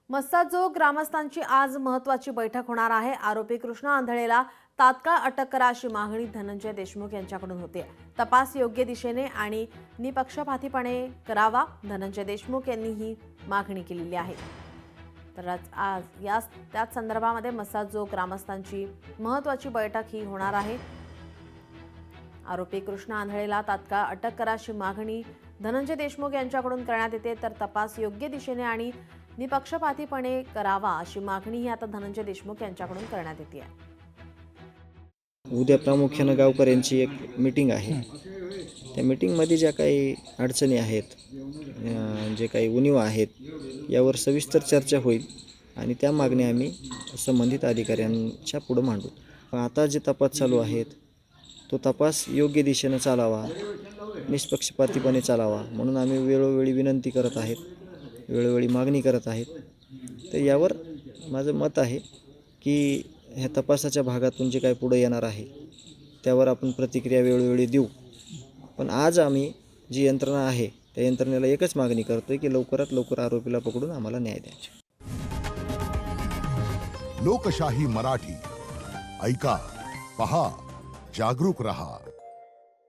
मस्साजोग ग्रामस्थांची आज महत्त्वाची बैठक होणार आहे। आरोपी कृष्णा आंधळेला तात्काळ अटक करा अशी मागणी धनंजय देशमुख यांच्याकडून होते। तपास योग्य दिशेने आणि निपक्षपातीपणे करावा, धनंजय देशमुख यांनी ही मागणी केलेली आहे। तर आज त्याच संदर्भामध्ये मस्साजोग ग्रामस्थांची महत्त्वाची बैठक ही होणार आहे। आरोपी कृष्णा आंधळेला तात्काळ अटक करा अशी मागणी धनंजय देशमुख यांच्याकडून करण्यात येते। तर तपास योग्य दिशेने आणि निपक्षपातीपणे करावा अशी मागणीही आता धनंजय देशमुख यांच्याकडून करण्यात येते आहे। उद्या प्रामुख्याने गावकऱ्यांची एक मीटिंग आहे। त्या मीटिंगमध्ये ज्या काही अडचणी आहेत, जे काही उणीवा आहेत, यावर सविस्तर चर्चा होईल आणि त्या मागण्या आम्ही संबंधित अधिकाऱ्यांच्या पुढे मांडू। पण आता जे तपास चालू आहेत तो तपास योग्य दिशेने चालावा, निष्पक्षपातीपणे चालावा म्हणून आम्ही वेळोवेळी विनंती करत आहेत, वेळोवेळी मागणी करत आहेत। तर यावर माझं मत आहे की ह्या तपासाच्या भागातून जे काही पुढे येणार आहे त्यावर आपण प्रतिक्रिया वेळोवेळी देऊ। पण आज आम्ही जी यंत्रणा आहे त्या यंत्रणेला एकच मागणी करतोय की लवकरात लवकर आरोपीला पकडून आम्हाला न्याय द्यायचा। लोकशाही मराठी ऐका, पहा, जागरूक रहा।